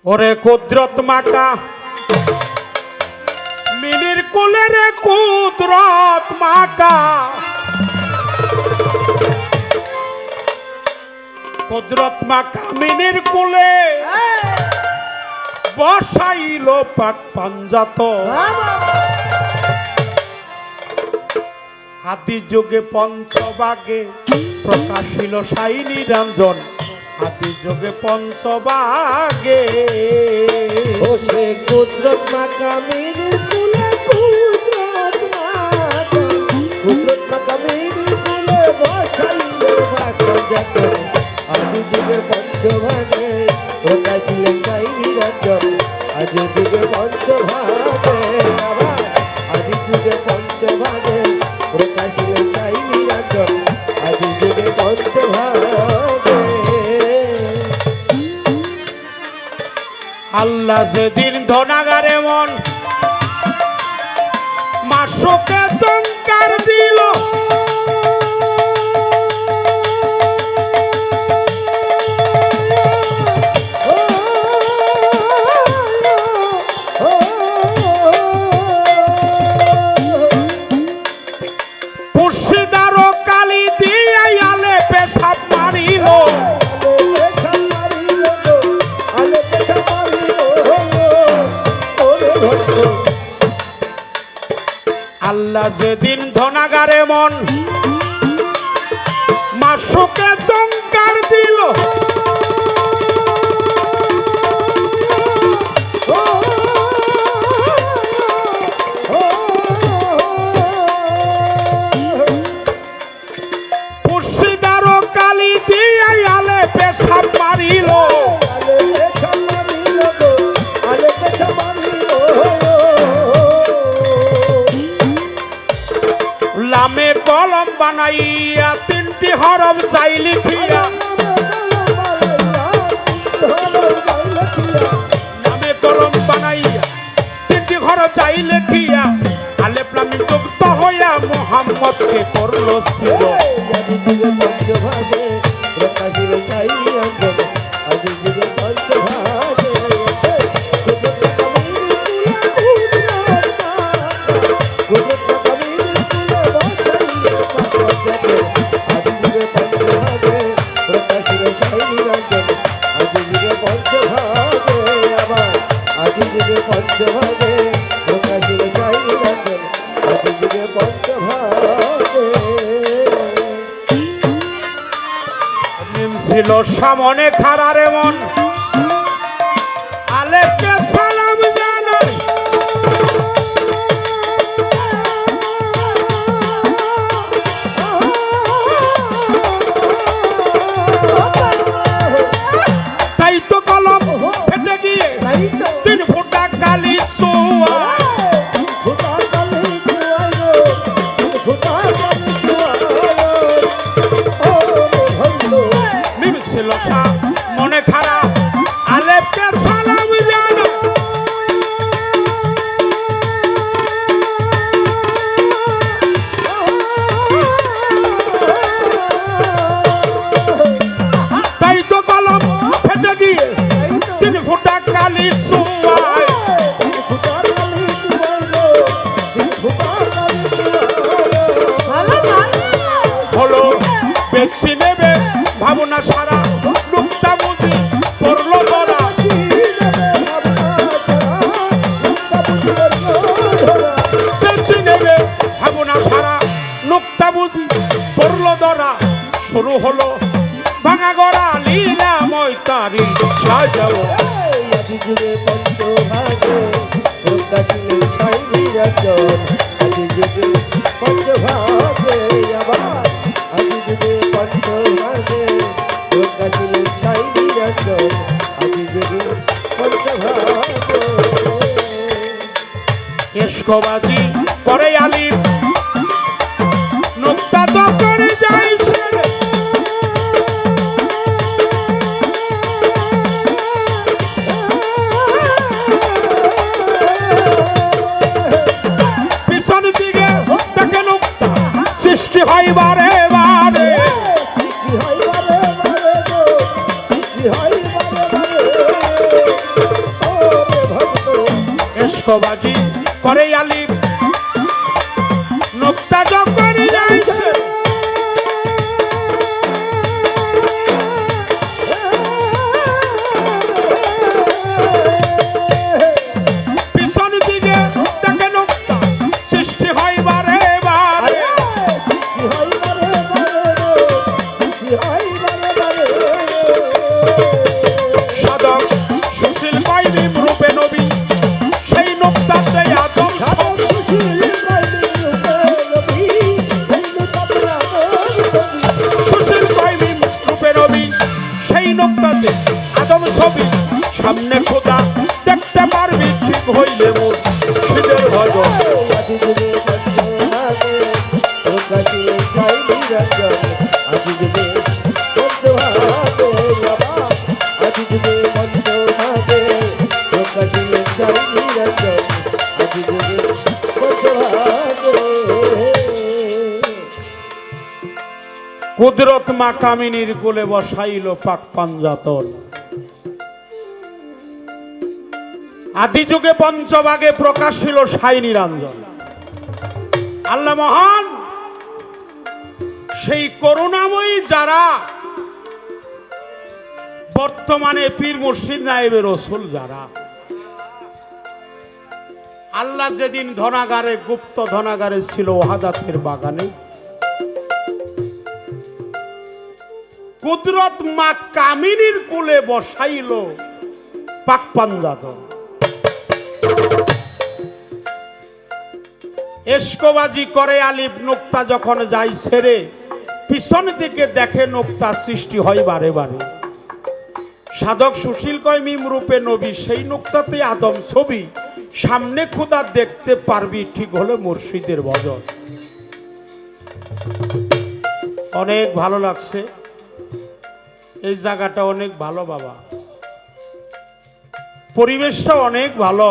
ওরে কুদরত মাকা মিনির কোলে রে কুদরত মাকা কুদরত মাকা মিনির কোলে বসাইল পাক পাঞ্জাত আদি যুগে পঞ্চবাগে প্রকাশিল সাই নিরঞ্জন আদি যুগে পঞ্চবাগে ও সে কুদরত মাকা মিনির কোলে কুদরত মাকা মিনির কোলে বসাইল পাক পাঞ্জাত আদি যুগে পঞ্চভাগে প্রকাশিল সাই নিরঞ্জন আদি যুগে পঞ্চভাগে আদি যুগে পঞ্চভাগে প্রকাশিল সাই নিরঞ্জন আদি যুগে পঞ্চভাগে আল্লাহ যেদিন ধনাগারে মন মাসকে চঙ্কার দিল আল্লাহ যেদিন ধনাগারে মন মাসুকে চঙ্কার দিল পুরশিদার কালি দিয়ে আলে পেশাব মারিল লামে কলম বানাইয়া তিনটি হরফ চাই লিখিয়া নামে কলম বানাইয়া তিনটি হরফ চাই লিখিয়া আলেফ লাম মিম যুক্ত হইয়া মুহাম্মদকে করল স্থির আদি যুগে পঞ্চভাগে প্রকাশিল সাই নিরঞ্জন আদি যুগে পঞ্চভাগে পঞ্চভাগে প্রকাশিল সাই নিরঞ্জন আদি যুগে পঞ্চভাগে মিম ছিল সামনে খারারে মন আলেফকে সালাম জানাই তাই তো কলম ফেটে গিয়ে তিন ফোঁটা কালি সোয়া মিম ছিল মনে খারাপ আলেফকে সালাম জানাই তাই তো কলম ফেটে গিয়ে তিন ফোঁটা কালি সোয়ায় হলো বেশি নেবে ভাবনা সারা লুকটা বুঝি পড়লো ধরা বেশি নেবে ভাবনা সারা লুকটা বুঝি পড়লো ধরা শুরু হলো ভাঙা গড়া লীলা ময়তারি সাজাও আদি যুগে পঞ্চভাগে প্রকাশিল সাই নিরঞ্জন আদি যুগে পঞ্চভাগে আবার আদি যুগে পঞ্চভাগে প্রকাশিল সাই নিরঞ্জন আদি যুগে পঞ্চভাগে এসকবাজি করে আলিম নুক্তা যখন যাইছে পিছন দিকে দেখে নুক্তা সৃষ্টি হয় বারে বারে সৃষ্টি হয় বারে বারে এসকবাজি করে আলিফ নোক্তা যখন যাইছে পিছন দিকে দেখে নোক্তা সৃষ্টি হয় বারে বারে সাধক সুশীল পাইবি রূপে নবী সেই নোক্তাতে আদম সুশীল পাইবি রূপে নবী সেই নোক্তাতে আদম ছবি সামনে খোদা দেখতে পারবি ঠিক হইলে মোর শীতের ভজন কুদরত মা কামিনীর কোলে বসাইল পাক পাঞ্জাতন আদি যুগে পঞ্চভাগে প্রকাশ ছিল সাই নিরঞ্জন আল্লাহ মহান সেই করুণাময়ী যারা বর্তমানে পীর মুর্শিদ নায়েবে রসুল যারা আল্লাহ যেদিন ধনাগারে গুপ্ত ধনাগারে ছিল ওহাদাতের বাগানে কুদরত মা কামিনীর কোলে বসাইল পাক পাঞ্জাতন এসকবাজি করে আলিফ নোক্তা যখন যাই ছেড়ে পিছন দিকে দেখে নোক্তা সৃষ্টি হয় বারে বারে সাধক সুশীল কয় মিম রূপে নবী সেই নোক্তাতে আদম ছবি সামনে খোদা দেখতে পারবি ঠিক হলে মুর্শিদের ভজন অনেক ভালো লাগছে এই জায়গাটা অনেক ভালো বাবা পরিবেশটা অনেক ভালো